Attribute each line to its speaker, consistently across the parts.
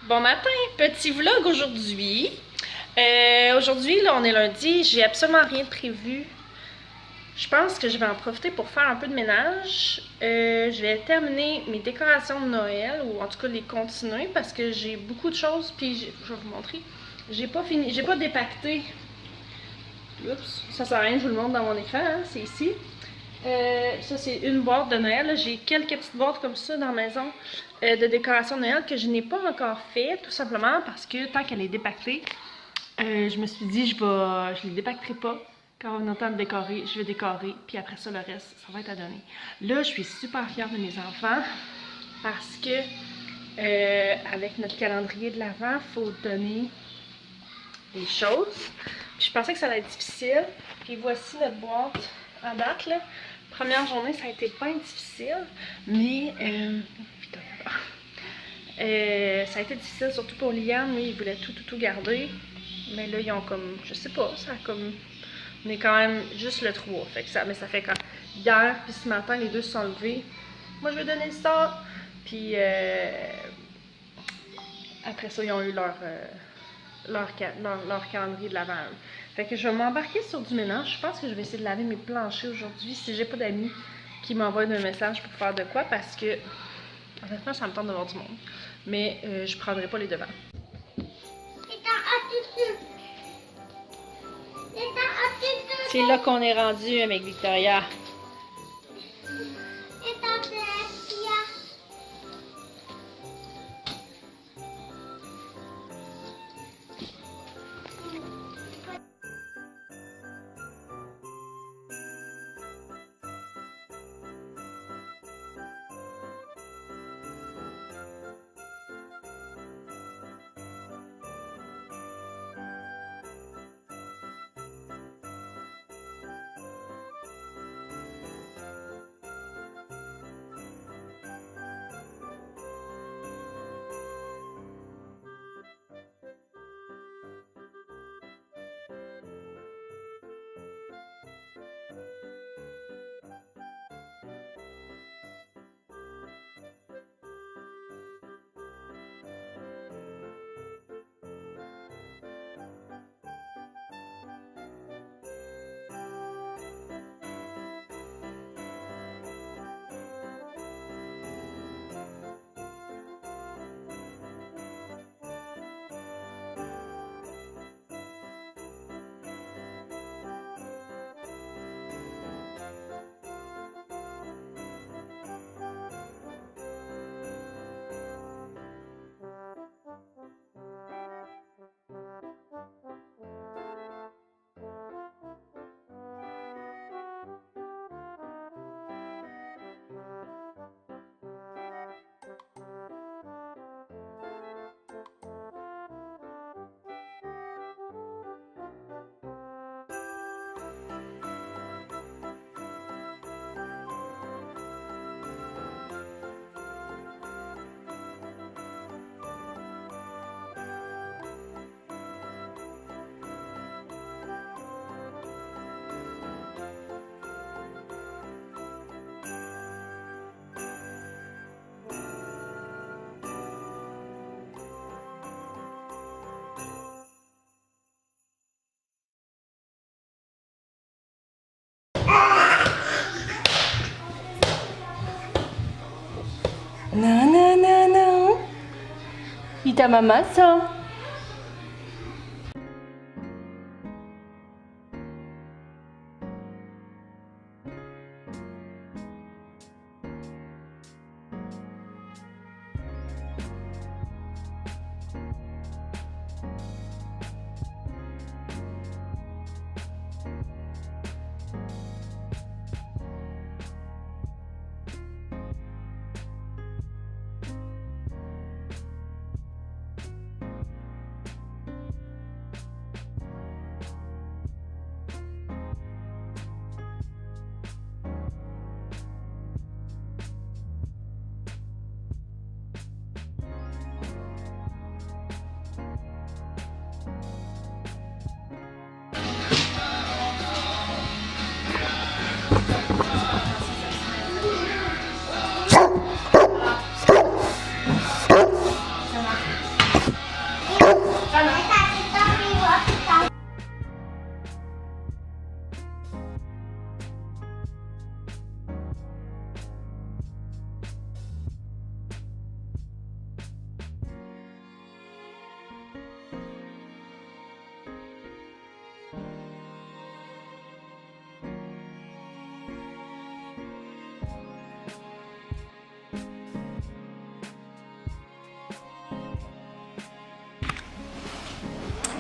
Speaker 1: Bon matin, petit vlog aujourd'hui. Aujourd'hui, là, on est lundi, j'ai absolument rien de prévu. Je pense que je vais en profiter pour faire un peu de ménage. Je vais terminer mes décorations de Noël, ou en tout cas les continuer, parce que j'ai beaucoup de choses, puis je vais vous montrer. J'ai pas fini, j'ai pas dépacté. Oups, ça sert à rien, je vous le montre dans mon écran, hein, c'est ici. Ça, c'est une boîte de Noël. J'ai quelques petites boîtes comme ça dans la maison de décoration de Noël que je n'ai pas encore fait, tout simplement parce que tant qu'elle est dépactée, je me suis dit je les dépacterai pas. Quand on a le temps de décorer, je vais décorer, puis après ça, le reste, ça va être à donner. Là, je suis super fière de mes enfants parce que avec notre calendrier de l'Avent, il faut donner des choses. Puis je pensais que ça allait être difficile. Puis voici notre boîte en date, là. Première journée, ça a été pas difficile, mais ça a été difficile, surtout pour Liam. Lui, il voulait tout garder. Mais là, ils ont comme, je sais pas, ça a comme, on est quand même juste le 3. Fait que ça, mais ça fait quand hier puis ce matin, les deux se sont levés. Moi, je vais donner le sort. Puis après ça, ils ont eu leur calendrier de l'Avent. Fait que je vais m'embarquer sur du ménage. Je pense que je vais essayer de laver mes planchers aujourd'hui si j'ai pas d'amis qui m'envoient un message pour faire de quoi, parce que honnêtement, ça me tente d'avoir du monde. Mais je prendrai pas les devants. C'est là qu'on est rendu avec Victoria. Non, non, non, non. Dis ta maman ça.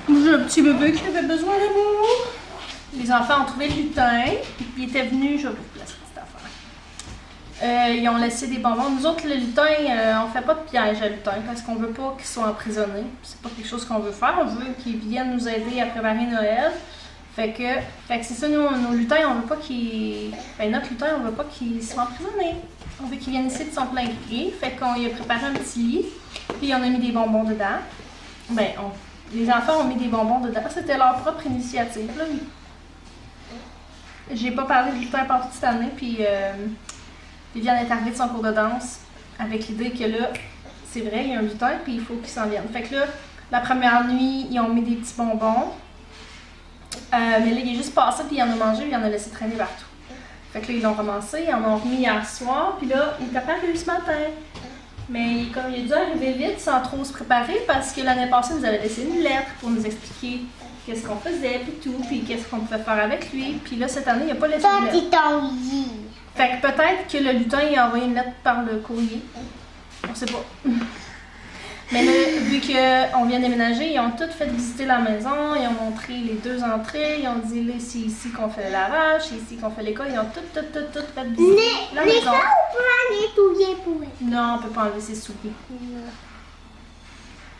Speaker 1: J'ai un petit bébé qui avait besoin d'amour. Les enfants ont trouvé le lutin. Ils étaient venus, je vais vous placer cette affaire. Ils ont laissé des bonbons. Nous autres, le lutin, on fait pas de piège à lutin parce qu'on veut pas qu'ils soient emprisonnés. C'est pas quelque chose qu'on veut faire. On veut qu'ils viennent nous aider à préparer Noël. Fait que c'est ça, nous, nos lutins, on veut pas qu'ils. Ben, notre lutin, on veut pas qu'ils soient emprisonnés. On veut qu'ils viennent ici de son plein gré. Fait qu'on lui a préparé un petit lit. Puis on a mis des bonbons dedans. Ben, les enfants ont mis des bonbons dedans. C'était leur propre initiative, là. J'ai pas parlé de lutin partout cette année, puis Viviane est arrivée de son cours de danse avec l'idée que là, c'est vrai, il y a un lutin, puis il faut qu'ils s'en viennent. Fait que là, la première nuit, ils ont mis des petits bonbons. Mais là, il est juste passé, puis il en a mangé, puis il en a laissé traîner partout. Fait que là, ils l'ont ramassé, ils en ont remis hier soir, puis là, il est apparu ce matin. Mais comme il a dû arriver vite, sans trop se préparer, parce que l'année passée, il nous avait laissé une lettre pour nous expliquer qu'est-ce qu'on faisait, puis tout, puis qu'est-ce qu'on pouvait faire avec lui. Puis là, cette année, il n'a pas laissé une lettre. Fait que peut-être que le lutin, il a envoyé une lettre par le courrier. On sait pas. Mais là, vu qu'on vient déménager, ils ont tout fait visiter la maison, ils ont montré les 2 entrées, ils ont dit là, c'est ici qu'on fait le lavage, c'est ici qu'on fait l'école, ils ont tout fait visiter la maison.
Speaker 2: Les gars, on peut aller touiller pour elle.
Speaker 1: Non, on peut pas enlever ses souliers.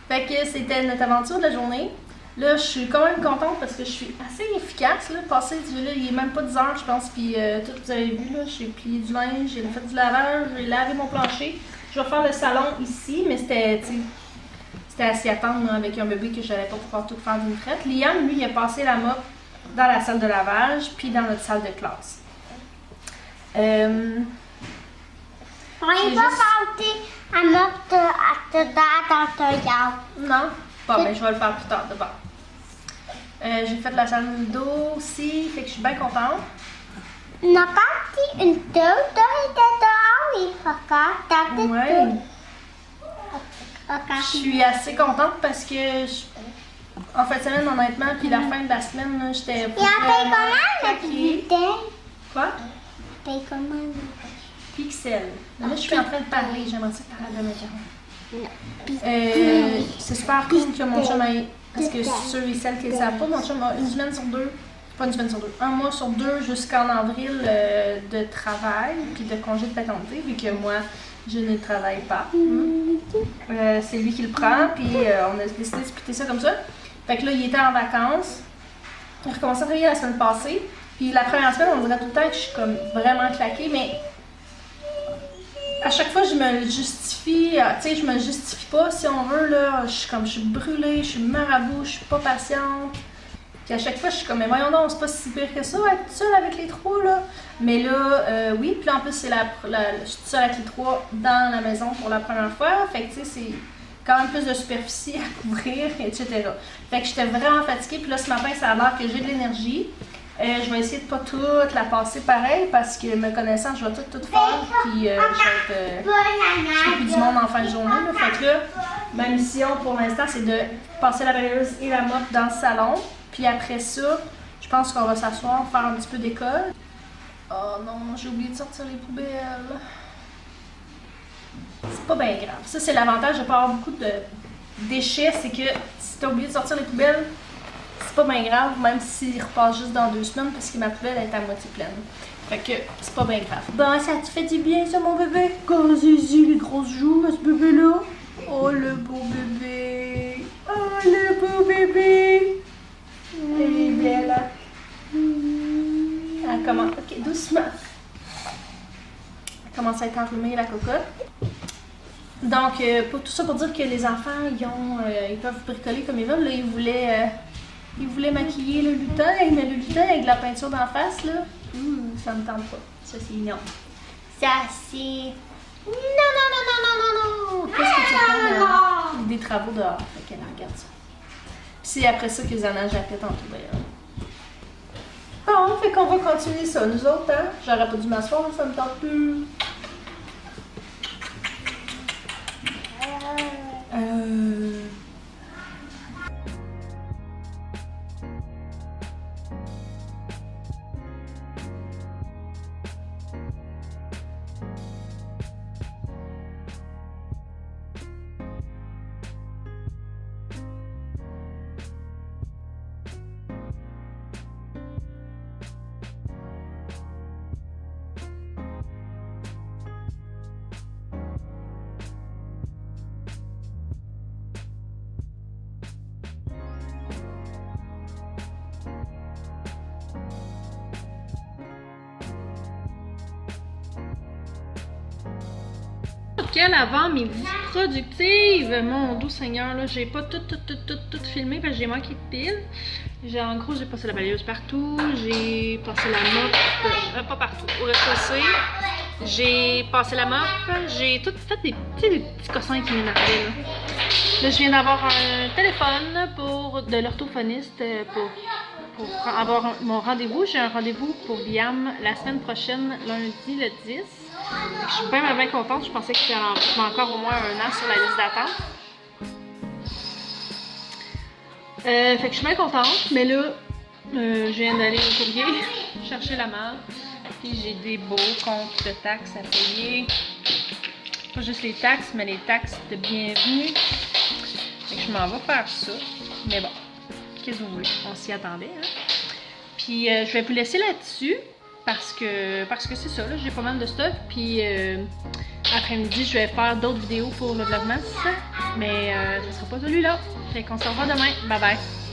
Speaker 1: Fait que c'était notre aventure de la journée. Là, je suis quand même contente parce que je suis assez efficace. Là, passé, là, il est même pas 10 heures, je pense, puis tout, vous avez vu, là, j'ai plié du linge, j'ai fait du lavage, j'ai lavé mon plancher. Je vais faire le salon ici, mais c'était à s'y attendre là, avec un bébé que je n'allais pas pouvoir tout faire d'une traite. Liam, lui, il a passé la mop dans la salle de lavage, puis dans notre salle de classe.
Speaker 2: On n'est pas porté à notre dans ton yard.
Speaker 1: Non? Bon, ben je vais le faire plus tard, d'abord. J'ai fait la salle d'eau aussi, fait que je suis bien contente.
Speaker 2: On a parti une tour, et papa,
Speaker 1: Ouais. Je suis assez contente parce que en fin de semaine, honnêtement, puis la fin de la semaine, là, j'étais
Speaker 2: Et on paye comment notre
Speaker 1: craquée.
Speaker 2: bulletin?
Speaker 1: Quoi?
Speaker 2: On paye comment?
Speaker 1: Pixel. Là, je suis en train de parler, j'aimerais ça parler de macarons. C'est super cool que mon chum ait, parce que ceux et celles qui ne le savent pas, mon chum a une semaine sur 2, pas une semaine sur 2, un mois sur 2 jusqu'en avril de travail, puis de congé de paternité, vu que moi, je ne travaille pas. C'est lui qui le prend, puis on a décidé de splitter ça comme ça. Fait que là, il était en vacances. Il a recommencé à travailler la semaine passée. Puis la première semaine, on dirait tout le temps que je suis comme vraiment claquée, mais à chaque fois, je me justifie, tu sais, je me justifie pas si on veut, là. Je suis brûlée, je suis marabout, je suis pas patiente. Puis à chaque fois, je suis comme, mais voyons donc, c'est pas si pire que ça, être seule avec les 3, là. Mais là, oui, puis en plus, c'est je suis seule avec les 3 dans la maison pour la première fois. Fait que, tu sais, c'est quand même plus de superficie à couvrir, etc. Fait que j'étais vraiment fatiguée, puis là, ce matin, ça a l'air que j'ai de l'énergie. Je vais essayer de pas toute la passer pareil, parce que me connaissant, je vais tout faire, puis je vais plus du monde en fin de journée, là. Fait que là, ma mission pour l'instant, c'est de passer la balayeuse et la mop dans le salon. Puis après ça, je pense qu'on va s'asseoir, faire un petit peu d'école. Oh non, j'ai oublié de sortir les poubelles. C'est pas bien grave. Ça, c'est l'avantage de pas avoir beaucoup de déchets, c'est que si t'as oublié de sortir les poubelles, c'est pas bien grave, même s'il repasse juste dans 2 semaines, parce que ma poubelle est à moitié pleine. Fait que c'est pas bien grave. Bon, ça te fait du bien, ça, mon bébé? Quand zizi, les grosses joues, ce bébé-là. Oh, le beau bébé. Oh, le beau bébé. Elle est belle, hein? Elle commence... Ok, doucement. Elle commence à être enrhumée, la cocotte. Donc, pour tout ça pour dire que les enfants, ils peuvent bricoler comme ils veulent. Là, ils voulaient maquiller le lutin, mais le lutin avec de la peinture d'en face, là, ça me tente pas. Ça, c'est non. Ça, c'est... Non! Qu'est-ce que tu fais des travaux dehors? Fait qu'elle regarde ça. Puis c'est après ça que Zana jappette en tout d'ailleurs. Bon, fait qu'on va continuer ça. Nous autres, hein? J'aurais pas dû m'asseoir, ça me tente plus. qu'elle avant mes vies productives. Mon doux Seigneur, là, j'ai pas tout filmé parce que j'ai manqué de piles. En gros, j'ai passé la balayeuse partout, j'ai passé la mop, pas partout, au rez-de-chaussée. J'ai passé la mop, j'ai tout fait des petits cossins qui m'énervaient, là. Là, je viens d'avoir un téléphone de l'orthophoniste pour avoir mon rendez-vous. J'ai un rendez-vous pour Liam la semaine prochaine, lundi le 10. Je suis bien contente. Je pensais qu'il y avait encore au moins un an sur la liste d'attente. Fait que je suis bien contente, mais là, je viens d'aller au courrier chercher la malle. Puis j'ai des beaux comptes de taxes à payer. Pas juste les taxes, mais les taxes de bienvenue. Fait que je m'en vais faire ça. Mais bon, qu'est-ce que vous voulez? On s'y attendait, hein? Puis je vais vous laisser là-dessus parce que c'est ça, là, j'ai pas mal de stock. Puis après-midi, je vais faire d'autres vidéos pour le Vlogmas. Mais ce sera pas celui-là. Fait qu'on se revoit demain. Bye bye!